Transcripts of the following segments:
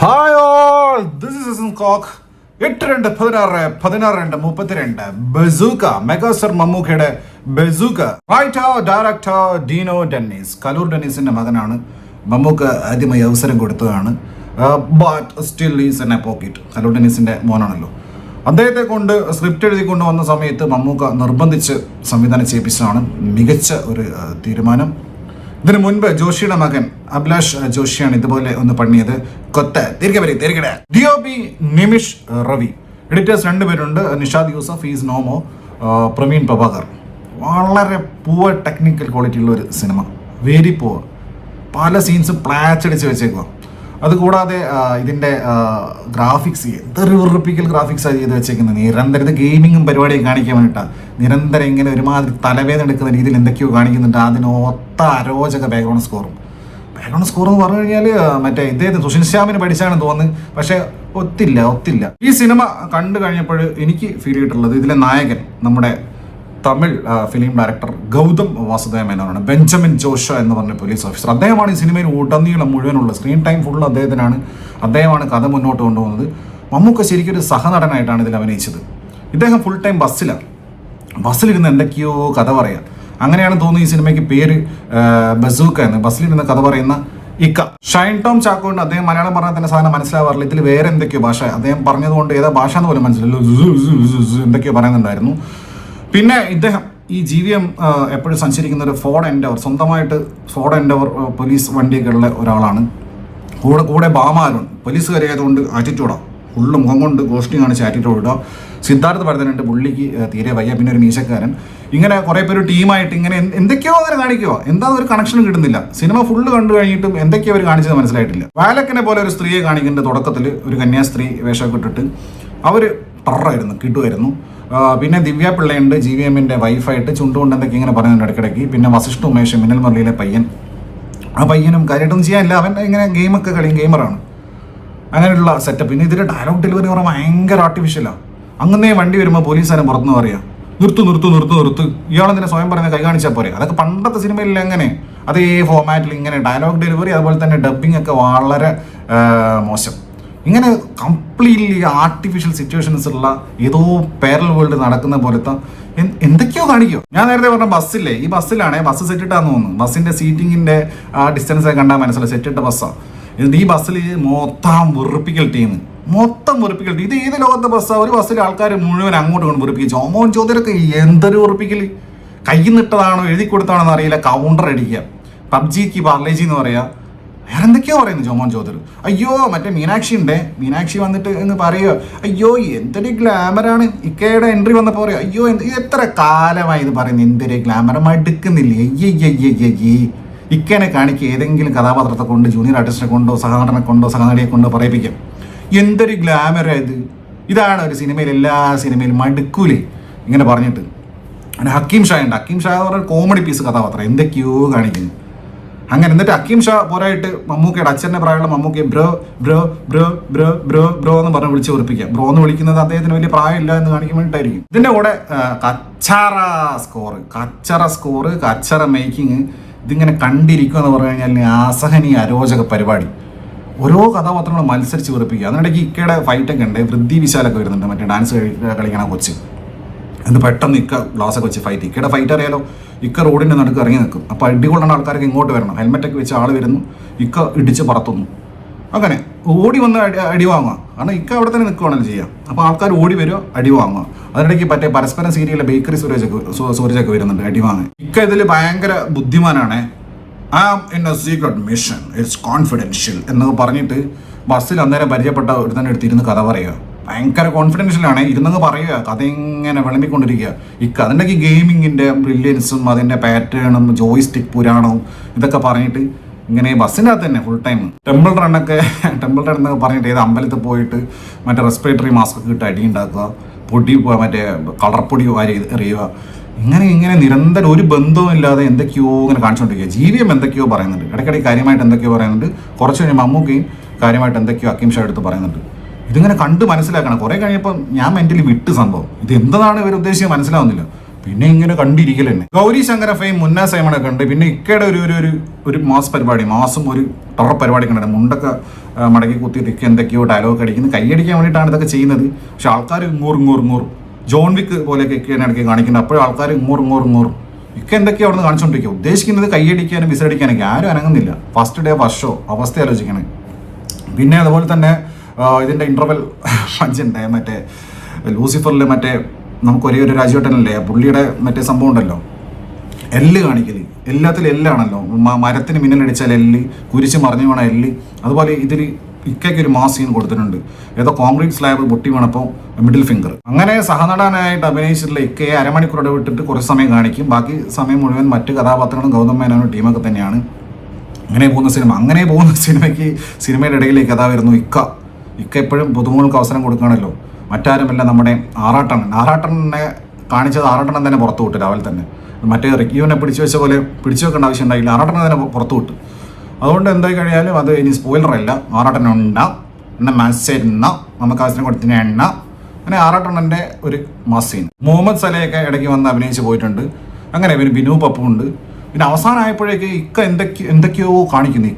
Hi all, this is ഇസൻ കോക്ക്. 8-2-16-16-32 Bazooka, megastar മമ്മൂക്കയുടെ Bazooka. Writer director Deeno Dennis. Kaloor ഡെന്നീസിന്റെ മകനാണ്. മമ്മൂക്ക ആദ്യമായി അവസരം കൊടുത്തതാണ്. But still is an a pocket. Kaloor ഡെന്നീസിന്റെ മോനാണല്ലോ. അദ്ദേഹത്തെ കൊണ്ട് സ്ക്രിപ്റ്റ് എഴുതി കൊണ്ടുവന്ന സമയത്ത് മമ്മൂക്ക നിർബന്ധിച്ച് സംവിധാനം ചെയ്യിപ്പിച്ചതാണ്. മികച്ച ഒരു തീരുമാനം. ഇതിനു മുൻപ് ജോഷിയുടെ മകൻ അഭിലാഷ് ജോഷിയാണ് ഇതുപോലെ ഒന്ന് പണിയത്. DOP നിമിഷ് റവി. എഡിറ്റേഴ്സ് രണ്ടുപേരുണ്ട്. നിഷാദ് യൂസഫ്, ഈസ് നോമോ, പ്രവീൺ പ്രഭാകർ. വളരെ പൂവർ ടെക്നിക്കൽ ക്വാളിറ്റി ഉള്ള ഒരു സിനിമ. Very poor. പല സീൻസും പ്ലാച്ചടിച്ച് വെച്ചേക്കുക. അതുകൂടാതെ ഇതിൻ്റെ ഗ്രാഫിക്സ് എന്തൊരു വെറുപ്പിക്കൽ ഗ്രാഫിക്സാണ് ചെയ്ത് വെച്ചേക്കുന്നത്. നിരന്തരം ഇത് ഗെയിമിങ്ങും പരിപാടിയും കാണിക്കാൻ വേണ്ടിയിട്ടാണ്. നിരന്തരം ഇങ്ങനെ ഒരുമാതിരി തലവേദന എടുക്കുന്ന രീതിയിൽ എന്തൊക്കെയോ കാണിക്കുന്നുണ്ട്. അതിനൊത്ത അരോചക ബാക്ക്ഗ്രൗണ്ട് സ്കോർ എന്ന് പറഞ്ഞു കഴിഞ്ഞാൽ മറ്റേ ഇദ്ദേഹത്തിന് സുഷിൻ ശ്യാമിന് പഠിച്ചാണെന്ന് തോന്നുന്നു. പക്ഷേ ഒത്തില്ല. ഈ സിനിമ കണ്ടു കഴിഞ്ഞപ്പോൾ എനിക്ക് ഫീൽ ചെയ്തിട്ടുള്ളത്, ഇതിലെ നായകൻ നമ്മുടെ തമിഴ് ഫിലിം ഡയറക്ടർ ഗൗതം വാസുദേവ മേനോനാണ്. ബെഞ്ചമിൻ ജോഷ എന്ന് പറഞ്ഞ പോലീസ് ഓഫീസർ. അദ്ദേഹമാണ് ഈ സിനിമയിൽ ഉടനീളം മുഴുവനുള്ള സ്ക്രീൻ ടൈം ഫുൾ അദ്ദേഹമാണ് കഥ മുന്നോട്ട് കൊണ്ടുപോകുന്നത്. മമ്മൂക്ക ശരിക്കും ഒരു സഹനടനായിട്ടാണ് ഇതിൽ അഭിനയിച്ചത്. ഇദ്ദേഹം ഫുൾ ടൈം ബസ്സിലിരുന്ന് എന്തൊക്കെയോ കഥ പറയാം. അങ്ങനെയാണ് തോന്നുന്നു ഈ സിനിമയ്ക്ക് പേര് ബസൂക്ക എന്ന്. ബസ്സിലിരുന്ന് കഥ പറയുന്ന ഇക്ക. ഷൈൻ ടോം ചാക്കോണ്ട് അദ്ദേഹം മലയാളം പറഞ്ഞാൽ തന്നെ സാധനം മനസ്സിലാവാറില്ല. ഇതിൽ വേറെ എന്തൊക്കെയോ ഭാഷ അദ്ദേഹം പറഞ്ഞതുകൊണ്ട് ഏതാ ഭാഷ എന്ന് പോലും മനസ്സിലല്ലോ. എന്തൊക്കെയോ പറയുന്നുണ്ടായിരുന്നു. പിന്നെ ഇദ്ദേഹം ഈ GVM എപ്പോഴും സഞ്ചരിക്കുന്ന ഒരു ഫോർഡ് എൻഡവർ, സ്വന്തമായിട്ട് ഫോർഡ് എൻഡവർ പോലീസ് വണ്ടികളുടെ ഒരാളാണ്. കൂടെ ബാമാരുൺ പോലീസുകാരായതുകൊണ്ട് ആറ്റിറ്റ്യൂഡാണ്. ഫുള്ള് മുഖം കൊണ്ട് ഗോഷ്ടി കാണിച്ച് ആറ്റിറ്റ്യൂഡ് ഇടുക. സിദ്ധാർത്ഥ് ഭരതനുണ്ട്, പുള്ളിക്ക് തീരെ വയ്യ. പിന്നെ ഒരു മീശക്കാരൻ. ഇങ്ങനെ കുറേ പേര് ടീമായിട്ട് ഇങ്ങനെ എന്തൊക്കെയോ അങ്ങനെ കാണിക്കുക. എന്താണെന്ന് ഒരു കണക്ഷനും കിട്ടുന്നില്ല. സിനിമ ഫുള്ള് കണ്ടു കഴിഞ്ഞിട്ടും എന്തൊക്കെയോ അവർ കാണിച്ചത് മനസ്സിലായിട്ടില്ല. വാലക്കനെ പോലെ ഒരു സ്ത്രീയെ കാണിക്കേണ്ട തുടക്കത്തിൽ ഒരു കന്യാസ്ത്രീ വേഷമൊക്കെ ഇട്ടിട്ട് അവർ ടറായിരുന്നു, കിട്ടുമായിരുന്നു. പിന്നെ ദിവ്യ പിള്ളയുണ്ട്, GVMന്റെ വൈഫായിട്ട് ചുണ്ടുകൊണ്ട് എന്തൊക്കെ ഇങ്ങനെ പറയുന്നുണ്ട് ഇടയ്ക്കിടയ്ക്ക്. പിന്നെ വസിഷ്ഠ ഉമേഷ്, മിന്നൽ മുരളിയിലെ പയ്യൻ. ആ പയ്യനും കാര്യമായിട്ടൊന്നും ചെയ്യാനില്ല, അവൻ ഇങ്ങനെ ഗെയിമൊക്കെ ഗെയിമറാണ്. അങ്ങനെയുള്ള സെറ്റപ്പ്. പിന്നെ ഇതിൻ്റെ ഡയലോഗ് ഡെലിവറി പറഞ്ഞാൽ ഭയങ്കര ആർട്ടിഫിഷ്യലാണ്. അങ്ങനെ വണ്ടി വരുമ്പോൾ പോലീസുകാരൻ പുറത്തുനിന്ന് പറയുക, നിർത്ത്, ഇയാളെന്തിനെ സ്വയം പറയുന്നത് കൈ കാണിച്ചാൽ പോരെ. അതൊക്കെ പണ്ടത്തെ സിനിമയിൽ എങ്ങനെ അതേ ഫോമാറ്റിൽ ഇങ്ങനെ ഡയലോഗ് ഡെലിവറി, അതുപോലെ തന്നെ ഡബ്ബിംഗ് ഒക്കെ വളരെ മോശം. ഇങ്ങനെ കംപ്ലീറ്റ്ലി ആർട്ടിഫിഷ്യൽ സിറ്റുവേഷൻസ് ഉള്ള ഏതോ പാരലൽ വേൾഡ് നടക്കുന്ന പോലത്തെ എന്തൊക്കെയോ കാണിക്കും. ഞാൻ നേരത്തെ പറഞ്ഞ ബസ്സില്ലേ, ഈ ബസ്സിലാണേ ബസ് സെറ്റിട്ടാന്ന് തോന്നുന്നു. ബസ്സിന്റെ സീറ്റിങ്ങിന്റെ ഡിസ്റ്റൻസ് കണ്ടാൽ മനസ്സിലായി സെറ്റിട്ട ബസ്സാണ്. എന്നിട്ട് ഈ ബസ്സിൽ മൊത്തം വെറുപ്പിക്കൽ ടീം. ഇത് ഏത് ലോകത്തെ ബസ്സാണ്? ഒരു ബസ്സിൽ ആൾക്കാർ മുഴുവൻ അങ്ങോട്ട് കൊണ്ട് വെറുപ്പിക്കും. ജോമോൻ ചോദ്യമൊക്കെ എന്തൊരു വെറുപ്പിക്കൽ. കയ്യിൽ നിട്ടതാണോ എഴുതി കൊടുത്താണോ എന്ന് അറിയില്ല. കൗണ്ടർ അടിക്കുക. പബ്ജിക്ക് പാർലേജി എന്ന് പറയാ. വേറെ എന്തൊക്കെയോ പറയുന്നു ജോമോൻ ചോദർ. അയ്യോ മറ്റേ മീനാക്ഷി വന്നിട്ട് എന്ന് പറയുക, അയ്യോ എന്തൊരു ഗ്ലാമറാണ്. ഇക്കയുടെ എൻട്രി വന്നപ്പോൾ പറയുക, അയ്യോ എത്ര കാലമായി ഇത് പറയുന്നത്, എന്തൊരു ഗ്ലാമർ മടുക്കുന്നില്ലേ. അയ്യയ്യയ്യയ്യേ. ഇക്കനെ കാണിക്കുക. ഏതെങ്കിലും കഥാപാത്രത്തെ കൊണ്ട്, ജൂനിയർ ആർട്ടിസ്റ്റിനെ കൊണ്ടോ സഹനടനെ കൊണ്ടോ സഹനടിയെ കൊണ്ടോ പറയിപ്പിക്കാം. എന്തൊരു ഗ്ലാമറായത്. ഇതാണ് ഒരു സിനിമയിൽ, എല്ലാ സിനിമയിലും മടുക്കൂലേ ഇങ്ങനെ പറഞ്ഞിട്ട്. അങ്ങനെ ഹക്കീം ഷാ എന്ന് പറഞ്ഞ കോമഡി പീസ് കഥാപാത്രം എന്തൊക്കെയോ കാണിക്കുന്നു. അങ്ങനെ എന്നിട്ട് ഹക്കീം ഷാ പോരായിട്ട് മമ്മൂക്കയുടെ അച്ഛൻ്റെ പ്രായമുള്ള മമ്മൂക്കയെ ബ്രോ എന്ന് പറഞ്ഞ് വിളിച്ച് ഉറപ്പിക്കാം. ബ്രോ എന്ന് വിളിക്കുന്നത് അദ്ദേഹത്തിന് വലിയ പ്രായമില്ല എന്ന് കാണിക്കാൻ വേണ്ടിയിട്ടായിരിക്കും. ഇതിൻ്റെ കൂടെ കച്ചറ മേക്കിങ്. ഇതിങ്ങനെ കണ്ടിരിക്കുക എന്ന് പറഞ്ഞു കഴിഞ്ഞാൽ അസഹനീയ അരോചക പരിപാടി. ഓരോ കഥാപാത്രങ്ങളും മത്സരിച്ച് വെറുപ്പിക്കുക. അതിനിടയ്ക്ക് ഇക്കയുടെ ഫൈറ്റൊക്കെ ഉണ്ട്. വൃദ്ധി വിശാലൊക്കെ വരുന്നുണ്ട്, മറ്റേ ഡാൻസ് കളിക്കണ കൊച്ച്. എന്നിട്ട് പെട്ടെന്ന് ഇക്ക ഗ്ലാസ്സൊക്കെ വെച്ച് ഫൈറ്റ്. ഇക്കയുടെ ഫൈറ്റ് അറിയാലോ. ഇക്ക റോഡിൻ്റെ നടുക്ക് ഇറങ്ങി നിൽക്കും. അപ്പോൾ അടികൊള്ളുന്ന ആൾക്കാർക്ക് ഇങ്ങോട്ട് വരണം. ഹെൽമെറ്റൊക്കെ വെച്ച് ആൾ വരുന്നു, ഇക്ക ഇടിച്ച് പറത്തുന്നു. അങ്ങനെ ഓടി വന്ന് അടി വാങ്ങുക. കാരണം ഇക്ക അവിടെ തന്നെ നിൽക്കുകയാണല്ലോ ചെയ്യുക. അപ്പോൾ ആൾക്കാർ ഓടി വരുമോ, അടി വാങ്ങുക. അതിനിടയ്ക്ക് മറ്റേ പരസ്പരം സീരിയലിലെ ബേക്കറി സൂരജൊക്കെ വരുന്നുണ്ട് അടി വാങ്ങാൻ. ഇക്ക ഇതിൽ ഭയങ്കര ബുദ്ധിമാനാണ്. In a secret mission, it's confidential എന്നൊക്കെ പറഞ്ഞിട്ട് ബസ്സിൽ അന്നേരം പരിചയപ്പെട്ട ഒരു തന്നെ എടുത്തിരുന്ന് കഥ പറയുക. ഭയങ്കര കോൺഫിഡൻഷ്യലാണ്. ഇരുന്നങ്ങ് പറയുക, കഥ ഇങ്ങനെ വിളമ്പിക്കൊണ്ടിരിക്കുക. ഇക്ക അതിൻ്റെ ഗെയിമിങ്ങിൻ്റെ ബ്രില്യൻസും അതിൻ്റെ പാറ്റേണും ജോയ്സ്റ്റിക് പുരാണവും ഇതൊക്കെ പറഞ്ഞിട്ട് ഇങ്ങനെ ബസ്സിൻ്റെ അകത്ത് തന്നെ ഫുൾ ടൈം ടെമ്പിൾ റൺ എന്നൊക്കെ പറഞ്ഞിട്ട് ഏത് അമ്പലത്തിൽ പോയിട്ട് മറ്റേ റെസ്പിറേറ്ററി മാസ്ക് ഒക്കെ ഇട്ട് അടി ഉണ്ടാക്കുക, പൊടി മറ്റേ കളർ പൊടി വാരി എറിയുക. ഇങ്ങനെ നിരന്തരം ഒരു ബന്ധവും ഇല്ലാതെ എന്തൊക്കെയോ ഇങ്ങനെ കാണിച്ചുകൊണ്ടിരിക്കുക. GVM എന്തൊക്കെയോ പറയുന്നുണ്ട്, ഇടയ്ക്കിടയ്ക്ക് കാര്യമായിട്ട് എന്തൊക്കെയോ പറയുന്നുണ്ട്. കുറച്ച് കഴിഞ്ഞ് മമ്മൂക്കയും കാര്യമായിട്ട് എന്തൊക്കെയോ ഹക്കീം ഷാ എടുത്ത് പറയുന്നുണ്ട്. ഇതിങ്ങനെ കണ്ട് മനസ്സിലാക്കണം. കുറേ കഴിഞ്ഞപ്പോൾ ഞാൻ മെൻ്റലി വിട്ട് സംഭവം. ഇത് എന്താണ് ഇവർ ഉദ്ദേശിച്ച് മനസ്സിലാവുന്നില്ല. പിന്നെ ഇങ്ങനെ കണ്ടിരിക്കൽ തന്നെ. ഗൗരി ശങ്കര ഫെയിം മുന്ന സൈമണൊക്കെ ഉണ്ട്. പിന്നെ ഇക്കയുടെ ഒരു മാസ് പരിപാടി, മാസം ഒരു ടറർ പരിപാടി കണ്ടിട്ട് മുണ്ടൊക്കെ മടക്കി കുത്തിയിട്ട് ഇക്ക എന്തൊക്കെയോ ഡയലോഗ് അടിക്കുന്നത്, കൈയടിക്കാൻ വേണ്ടിയിട്ടാണ് ഇതൊക്കെ ചെയ്യുന്നത്. പക്ഷെ ആൾക്കാർ ഇങ്ങൂറ് ജോൺ വിക്ക് പോലെയൊക്കെ ഇക്കയാണ് ഇടയ്ക്ക് കാണിക്കുന്നത്. അപ്പോഴും ആൾക്കാർ ഇങ്ങൂറ് ഇക്ക എന്തൊക്കെയാണ് അവിടെ നിന്ന് കാണിച്ചുകൊണ്ടിരിക്കുക. ഉദ്ദേശിക്കുന്നത് കൈയടിക്കാനും വിസടിക്കാനൊക്കെ, ആരും അനങ്ങുന്നില്ല. ഫസ്റ്റ് ഡേ വർഷോ അവസ്ഥ ആലോചിക്കണേ. പിന്നെ അതുപോലെ തന്നെ ഇതിൻ്റെ ഇൻ്റർവെൽ പഞ്ചുണ്ട്, മറ്റേ ലൂസിഫറിൽ മറ്റേ നമുക്ക് ഒരേ ഒരു രാജുവേട്ടനല്ലേ പുള്ളിയുടെ മറ്റേ സംഭവം ഉണ്ടല്ലോ, എല്ല് കാണിക്കല്, എല്ലാത്തിലും എല്ലാണല്ലോ. മരത്തിന് മിന്നലടിച്ചാൽ എല്ല്, കുരിശ് മറിഞ്ഞു വീണ എല്ല്. അതുപോലെ ഇതിൽ ഇക്കയ്ക്ക് ഒരു മാസ് സീൻ കൊടുത്തിട്ടുണ്ട്. ഏതോ കോൺക്രീറ്റ് സ്ലാബ് പൊട്ടി വീണപ്പോൾ മിഡിൽ ഫിംഗർ. അങ്ങനെ സഹനടനായിട്ട് അഭിനയിച്ചിട്ടുള്ള ഇക്കയെ അരമണിക്കൂർ ഇടവിട്ടിട്ട് കുറച്ച് സമയം കാണിക്കും. ബാക്കി സമയം മുഴുവൻ മറ്റ് കഥാപാത്രങ്ങളും ഗൗതം മേനോനും ടീമൊക്കെ തന്നെയാണ്. അങ്ങനെ പോകുന്ന സിനിമയ്ക്ക് സിനിമയുടെ ഇടയിലേക്ക് കഥ വരുന്നു. ഇക്ക എപ്പോഴും പുതുമുകൾക്ക് അവസരം കൊടുക്കുകയാണല്ലോ. മറ്റാരുമല്ല, നമ്മുടെ ആറാട്ടനെ കാണിച്ചത് ആറാട്ടനെ തന്നെ പുറത്തു വിട്ടു രാവിലെ തന്നെ. മറ്റേ റിക്യുവിനെ പിടിച്ചു വെച്ച പോലെ പിടിച്ചു വെക്കേണ്ട ആവശ്യം ഉണ്ടായില്ല, ആറാട്ടനെ തന്നെ പുറത്തു വിട്ടു. അതുകൊണ്ട് എന്തായി കഴിയാലും അത് ഇനി സ്പോയിലറല്ല, ആറാട്ടനുണ്ട എന്നെ മാസേരുന്ന നമുക്ക് അവസരം കൊടുത്തിന് എണ്ണ. അങ്ങനെ ആറാട്ടണ്ണൻ്റെ ഒരു മാസ് സീൻ. മുഹമ്മദ് സലയൊക്കെ ഇടയ്ക്ക് വന്ന് അഭിനയിച്ച് പോയിട്ടുണ്ട്. അങ്ങനെ പിന്നെ ബിനു പപ്പു ഉണ്ട്. പിന്നെ അവസാനമായപ്പോഴേക്ക് ഇക്ക എന്തൊക്കെയോ കാണിക്കുന്നു.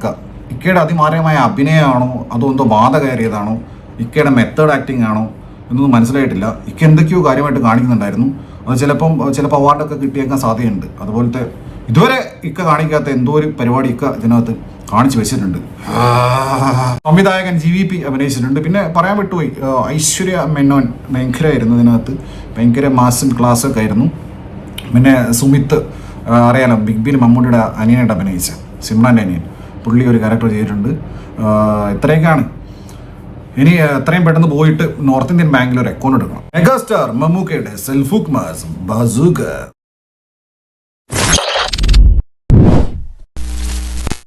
ഇക്കയുടെ അതിമാരകമായ അഭിനയമാണോ അതോ എന്തോ ബാധ കയറിയതാണോ, ഇക്കയുടെ മെത്തേഡ് ആക്ടിങ് ആണോ എന്നൊന്നും മനസ്സിലായിട്ടില്ല. ഇക്ക എന്തൊക്കെയോ കാര്യമായിട്ട് കാണിക്കുന്നുണ്ടായിരുന്നു. അത് ചിലപ്പോൾ അവാർഡൊക്കെ കിട്ടിയേക്കാൻ സാധ്യതയുണ്ട്. അതുപോലത്തെ ഇതുവരെ ഇക്ക കാണിക്കാത്ത എന്തോ ഒരു പരിപാടി ഇക്ക ഇതിനകത്ത് കാണിച്ചു വെച്ചിട്ടുണ്ട്. സംവിധായകൻ GVP അഭിനയിച്ചിട്ടുണ്ട്. പിന്നെ പറയാൻ വിട്ടുപോയി, ഐശ്വര്യ മേനോൻ ഭയങ്കരമായിരുന്നു ഇതിനകത്ത്, ഭയങ്കര മാസും ക്ലാസ്സൊക്കെ ആയിരുന്നു. പിന്നെ സുമിത്ത് അറിയാലോ, ബിഗ് ബിയിൽ മമ്മൂട്ടിയുടെ അനിയനായിട്ട് അഭിനയിച്ച സിമ്രാൻ്റെ അനിയൻ, പുള്ളി ഒരു ക്യാരക്ടർ ചെയ്തിട്ടുണ്ട്. ഇത്രയൊക്കെയാണ്. ഇനി എത്രയും പെട്ടെന്ന് പോയിട്ട് നോർത്ത് ഇന്ത്യൻ ബാങ്കിൽ ഒരു അക്കൗണ്ട് എടുക്കണം. മെഗാസ്റ്റാർ മമ്മൂക്കയുടെ സെൽഫുക് മാസ് ബസൂക്ക.